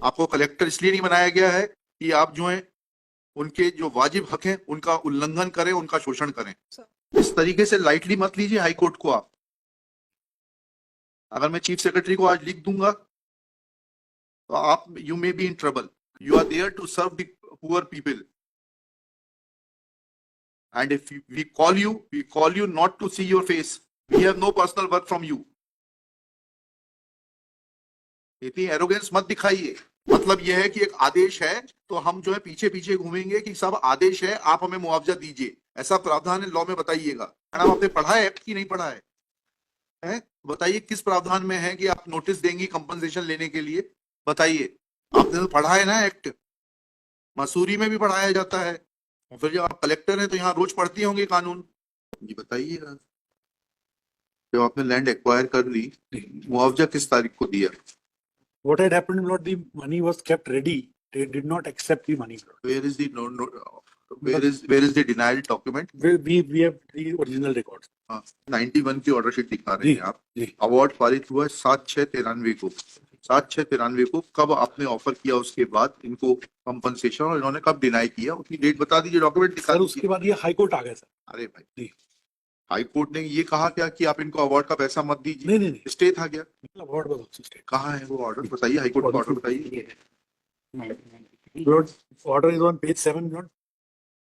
आपको कलेक्टर इसलिए नहीं बनाया गया है कि आप जो है उनके जो वाजिब हक हैं उनका उल्लंघन करें, उनका शोषण करें। इस तरीके से लाइटली मत लीजिए हाई कोर्ट को आप। अगर मैं चीफ सेक्रेटरी को आज लिख दूंगा तो आप, you may be in trouble. You are there to serve the poor people, and if we call you not to see your face. We have no personal work from you. इतनी arrogance मत दिखाइए। मतलब यह है कि एक आदेश है तो हम जो है पीछे पीछे घूमेंगे कि सब आदेश है, आप हमें मुआवजा दीजिए, ऐसा प्रावधान है लॉ में, बताइएगा। मैडम आपने पढ़ा है एक्ट की नहीं पढ़ा है? बताइए किस प्रावधान में है कि आप नोटिस देंगी कंपनसेशन लेने के लिए? बताइए। आपने तो पढ़ा है ना एक्ट, मसूरी में भी पढ़ाया जाता है, और फिर जब आप कलेक्टर हैं तो यहाँ रोज पढ़ती होंगे कानून। जी बताइएगा। जब आपने लैंड एक्वायर कर ली, मुआवजा किस तारीख को दिया? What had happened, Lord, the money was kept ready. They did not accept the money. Where is the where is the denial document? We have the original records. 91 की ऑर्डर शीट दिखा रहे हैं आप। अवार्ड पारित हुआ 7/6/93 को। 7/6/93 को कब आपने ऑफर किया, उसके बाद इनको कंपनसेशन, और इन्होंने कब डिनाई किया, उसकी डेट बता दीजिए, डॉक्यूमेंट दिखा दीजिए। उसके बाद ये हाई कोर्ट आ गया सर। अरे भाई, हाई कोर्ट ने ये कहा क्या कि आप इनको अवार्ड का पैसा मत दीजिए? नहीं, स्टे था क्या? Award was also stay. कहाँ है वो ऑर्डर? बताइए, हाई कोर्ट का ऑर्डर बताइए। Order is on page 7, Lord.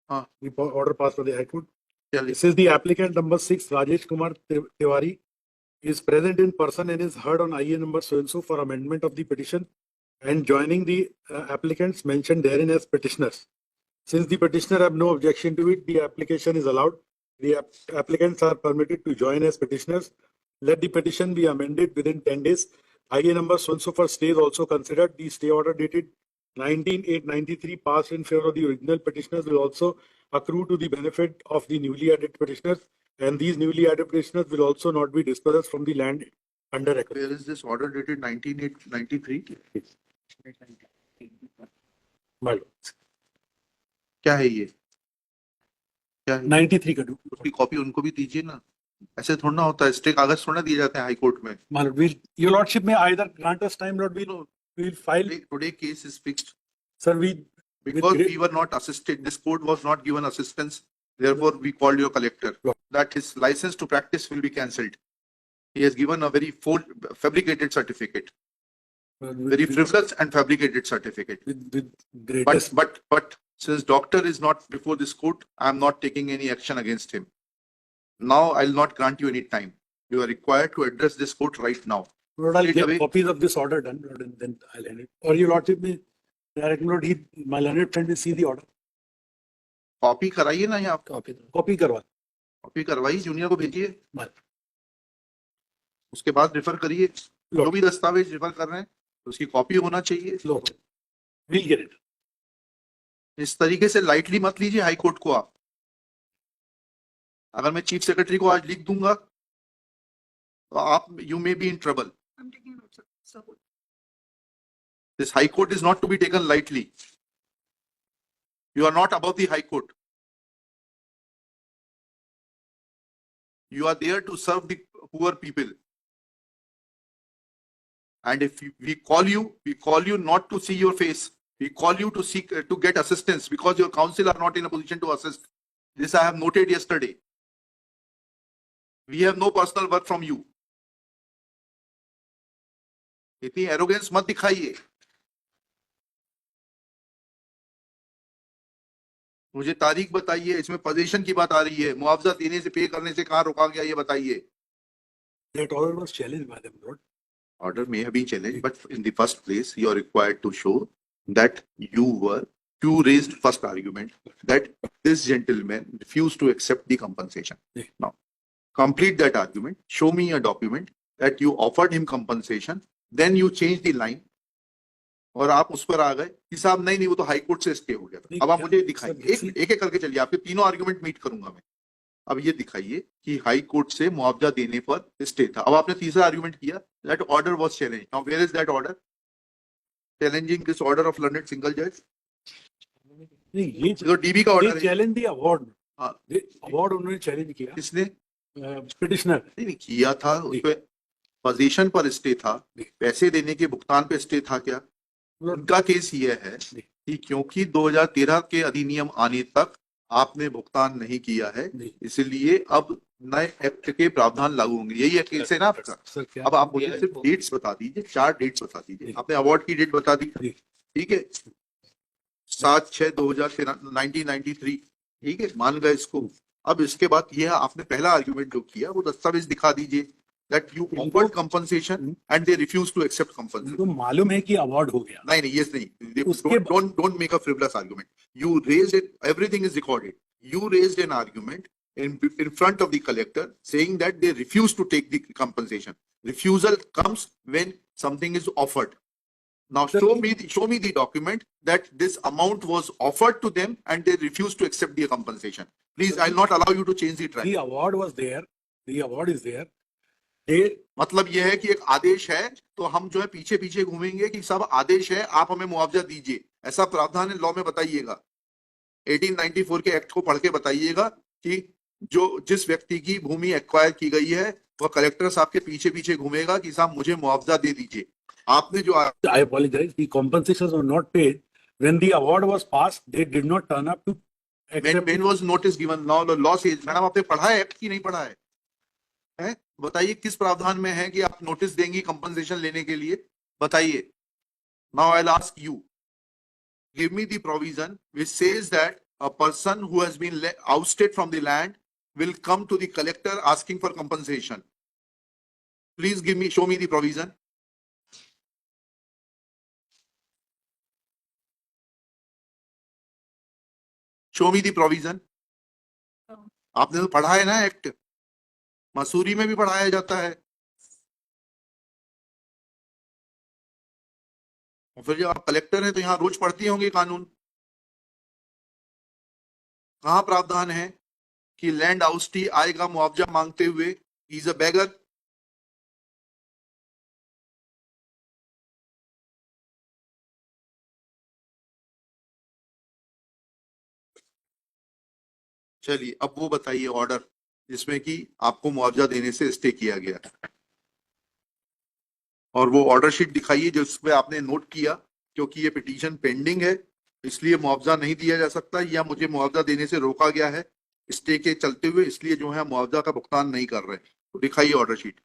The order passed by the High Court. This is the applicant number 6, Rajesh Kumar Tiwari, is present in person and is heard on IA number so and so for amendment of the petition and joining the applicants mentioned therein as petitioners. Since the petitioner have no objection to it, the application is allowed. The applicants are permitted to join as petitioners. Let the petition be amended within 10 days. IA number so and so for stay is also considered. The stay order dated 19/8/93 passed in favor of the original petitioners will also accrue to the benefit of the newly added petitioners, and these newly added petitioners will also not be dispossessed from the land under record. Where is this order dated 19/8/93? क्या है ये? क्या है? 93 का उसकी copy उनको भी दीजिए ना, ऐसे थोड़ा ना होता है, स्टे कागज थोड़ा दिए जाते हैं हाई कोर्ट में। Your lordship may either grant us time, Lord, we'll file. Today case is fixed. Sir, because we were not assisted, this court was not given assistance, therefore we called your collector that his license to practice will be cancelled. He has given a very fabricated certificate, very frivolous and fabricated certificate. But since doctor is not before this court, I am not taking any action against him. Now I'll not grant you any time. You are required to address this court right now. Lord, I'll get copies of this order done, Lord, and then I'll end it. Or your lordship may direct, Lord, my learned friend will see the order. Copy कराइए ना, यहाँ copy करवाइए, junior को भेजिए, उसके बाद refer करिए। जो भी दस्तावेज रेफर कर रहे हैं उसकी कॉपी होना चाहिए। We'll get it. इस तरीके से लाइटली मत लीजिए हाई कोर्ट को आप। अगर मैं चीफ सेक्रेटरी को आज लिख दूंगा तो आप, you may be in trouble. This high court is not to be taken lightly. You are not above the high court. You are there to serve the poor people. And if we call you not to see your face. We call you to seek to get assistance because your counsel are not in a position to assist. This I have noted yesterday. We have no personal work from you. इतनी arrogance मत दिखाइए। मुझे तारीख बताइए, इसमें position की बात आ रही है, मुआवजा देने से, पे करने से कहाँ रोका गया, ये बताइए। That order was challenged by them, Lord. Order may have been challenged, but in the first place, you are required to show that you raised first argument that this gentleman refused to accept the compensation. Now, complete that argument. Show me a document that you offered him compensation. Then you change the line. और आप उस पर आ गए कि साहब नहीं वो तो हाई कोर्ट से स्टे हो गया था। अब आप मुझे दिखाइए, एक एक करके चलिए, आपके तीनों आर्गुमेंट मीट करूंगा मैं। अब ये दिखाइए कि हाई कोर्ट से मुआवजा देने पर स्टे था। अब आपने तीसरा आर्गुमेंट किया that order was challenged. Now where is that order challenging this order of learned single जज? ये तो डीबी का ऑर्डर है। Challenge the award. हां, अवार्ड उन्होंने चैलेंज किया। किसने? पिटिशनर। नहीं किया था, उस पे पोजीशन पर स्टे था, पैसे देने के भुगतान पे स्टे था क्या? उनका केस ये है कि क्योंकि 2013 के अधिनियम आने तक आपने भुगतान नहीं किया है, इसलिए अब नए एक्ट के प्रावधान लागू होंगे। यही केस है ना आपका? सर क्या अब आप मुझे सिर्फ डेट्स बता दीजिए, 4 डेट्स बता दीजिए। आपने अवार्ड की डेट बता दी, ठीक है, 7/6/2013, 1993, ठीक है, मान गए इसको। अब इसके बाद यह आपने पहला आर्ग्यूमेंट जो किया वो दस्तावेज दिखा दीजिए that you offered compensation and they refused to accept compensation. उनको मालूम है कि अवार्ड हो गया। नहीं, yes, नहीं, उसके don't make a frivolous argument. You raised it, everything is recorded. You raised an argument in front of the collector saying that they refuse to take the compensation. Refusal comes when something is offered. Now show me the document that this amount was offered to them and they refused to accept the compensation. Please, I'll not allow you to change the track. The award was there. The award is there. मतलब यह है कि एक आदेश है तो हम जो है पीछे पीछे घूमेंगे कि सब आदेश है, आप हमें मुआवजा दीजिए, ऐसा प्रावधान है लॉ में? बताइएगा, 1894 के एक्ट को पढ़ के बताइएगा कि जो जिस व्यक्ति की भूमि एक्वायर की गई है वह कलेक्टर साहब के पीछे पीछे घूमेगा कि साहब मुझे मुआवजा दे दीजिए। आपने जो I apologize, the compensations were not paid when the award was passed. They did not turn up to accept. When was notice given? Now the law says, madam आपने पढ़ा है एक्ट की नहीं पढ़ा है? बताइए किस प्रावधान में है कि आप नोटिस देंगी कंपनसेशन लेने के लिए? बताइए। Now I will ask you, give me the provision which says that a person who has been ousted from the land will come to the collector asking for compensation. Please give me, show me the provision. Show me the provision. आपने तो पढ़ा है ना act, Mussoorie में भी पढ़ाया जाता है। और फिर जब आप कलेक्टर हैं तो यहाँ रोज पढ़ती होंगे कानून। कहाँ प्रावधान है कि लैंड आउस्टी आएगा मुआवजा मांगते हुए? इज अ बेगर। चलिए अब वो बताइए ऑर्डर जिसमें कि आपको मुआवजा देने से स्टे किया गया, और वो ऑर्डर शीट दिखाइए जो उसमें आपने नोट किया क्योंकि ये पिटीशन पेंडिंग है इसलिए मुआवजा नहीं दिया जा सकता, या मुझे मुआवजा देने से रोका गया है स्टे के चलते हुए, इसलिए जो है मुआवजा का भुगतान नहीं कर रहे। तो दिखाइए ऑर्डर शीट।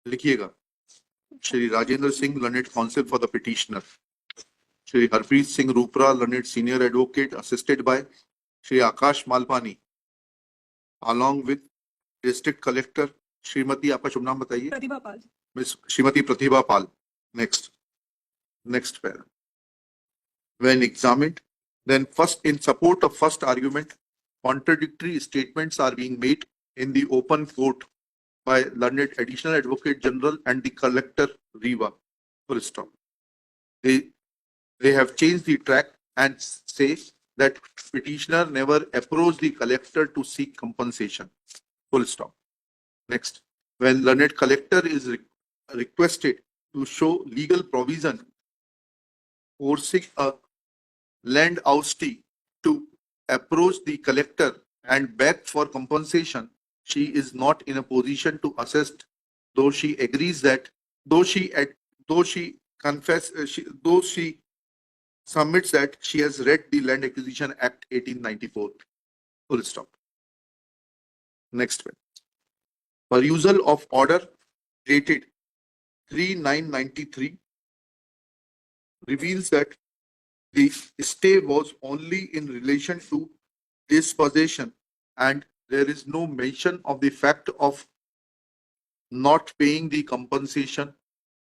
लिखिएगा, Shri Rajendra Singh, learned counsel for the petitioner. Shri Harpreet Singh Rupra, learned senior advocate, assisted by Shri Akash Malpani, along with district collector Shrimati, आपका शुभ नाम बताइए? Pratibha Pal. Miss Shrimati Pratibha Pal. Next para. When examined, then first in support of first argument, contradictory statements are being made in the open court by learned additional advocate general and the collector Riva. Full stop. They have changed the track and say that petitioner never approached the collector to seek compensation. Full stop. Next, when learned collector is requested to show legal provision forcing a land oustee to approach the collector and beg for compensation, she is not in a position to assist, though she agrees that, though she submits that she has read the Land Acquisition Act 1894. Full stop. Next one. Perusal of order dated 3/9/93 reveals that the stay was only in relation to dispossession and there is no mention of the fact of not paying the compensation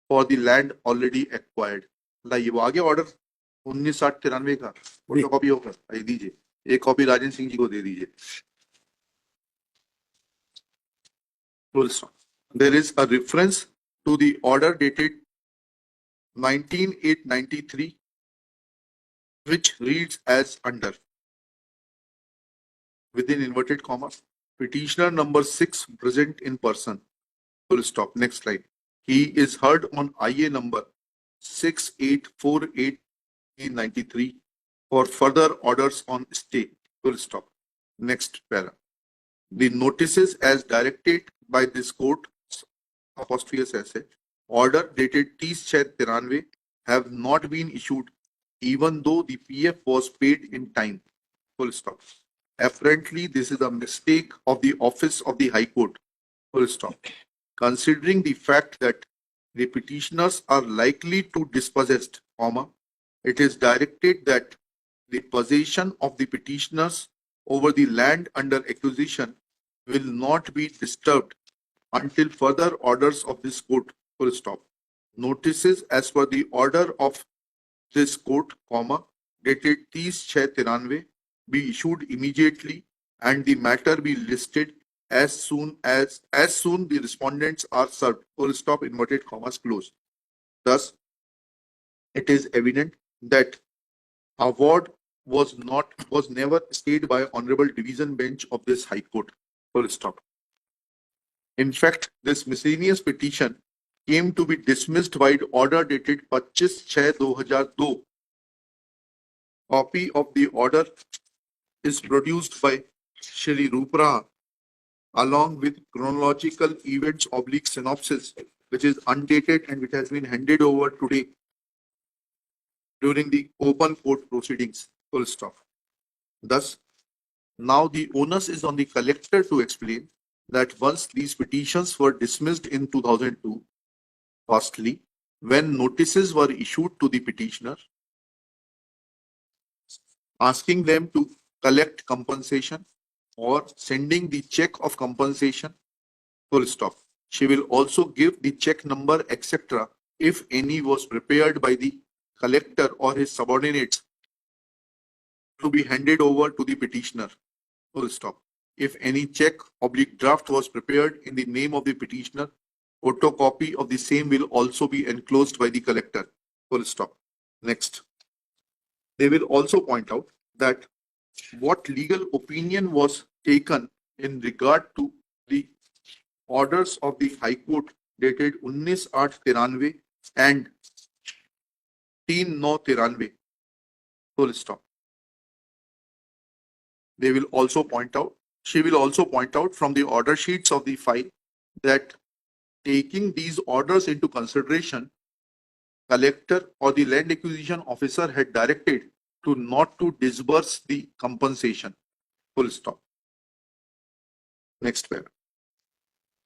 for the land already acquired. लाइए वो आगे order 19/93 का photo copy होकर आइए दीजिए, एक copy Rajendra Singh ji को दे दीजिए। There is a reference to the order dated 19/8/93 which reads as under, within inverted commas, petitioner number 6 present in person. Full stop. Next slide. He is heard on IA number 6848/93 for further orders on stay. Full stop. Next para. The notices as directed by this court, apostrophe S, order dated 30/6/93 have not been issued even though the PF was paid in time. Full stop. Apparently, this is a mistake of the office of the High Court. Full stop. Considering the fact that the petitioners are likely to dispossessed, comma, it is directed that the possession of the petitioners over the land under acquisition will not be disturbed until further orders of this court. Full stop. Notices as per the order of this court, comma, dated 30/6/93 be issued immediately and the matter be listed as soon the respondents are served. Full stop, inverted commas closed. Thus, it is evident that award was never stayed by Honorable Division Bench of this High Court. Full stop. In fact, this miscellaneous petition came to be dismissed by order dated 25/6/2002. Copy of the order is produced by Shri Rupra along with chronological events / synopsis, which is undated and which has been handed over today during the open court proceedings. Full stop. Thus, now the onus is on the collector to explain that once these petitions were dismissed in 2002, firstly, when notices were issued to the petitioner, asking them to collect compensation or sending the check of compensation, full stop. She will also give the check number, etc., if any was prepared by the collector or his subordinates to be handed over to the petitioner, full stop. If any check / draft was prepared in the name of the petitioner, photocopy of the same will also be enclosed by the collector, full stop. Next, they will also point out that what legal opinion was taken in regard to the orders of the High Court dated 19/8/93 and 3/9/93, full stop. They will also point out, she will also point out from the order sheets of the file that taking these orders into consideration, collector or the land acquisition officer had directed to not to disburse the compensation, full stop. Next paragraph.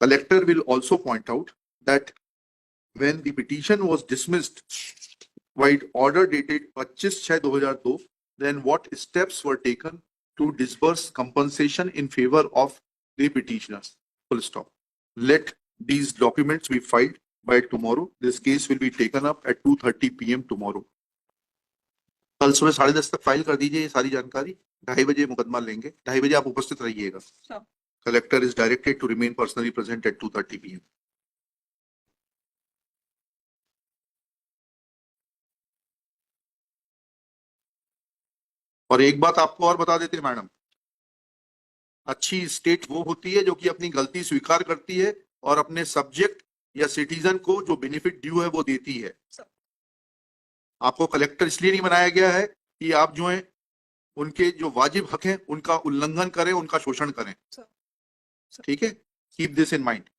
Collector will also point out that when the petition was dismissed by order dated 25/6/2002, then what steps were taken to disburse compensation in favor of the petitioners, full stop. Let these documents be filed by tomorrow. This case will be taken up at 2:30 PM tomorrow. कल सुबह 10:30 तक file कर दीजिए ये सारी जानकारी. 2:30 बजे मुकदमा लेंगे. 2:30 बजे आप उपस्थित रहिएगा. Collector is directed to remain personally present at 2:30 PM. और एक बात आपको और बता देते हैं मैडम, अच्छी स्टेट वो होती है जो कि अपनी गलती स्वीकार करती है और अपने सब्जेक्ट या सिटीजन को जो बेनिफिट ड्यू है वो देती है. आपको कलेक्टर इसलिए नहीं बनाया गया है कि आप जो है उनके जो वाजिब हक हैं उनका उल्लंघन करें, उनका शोषण करें. ठीक है, कीप दिस इन माइंड.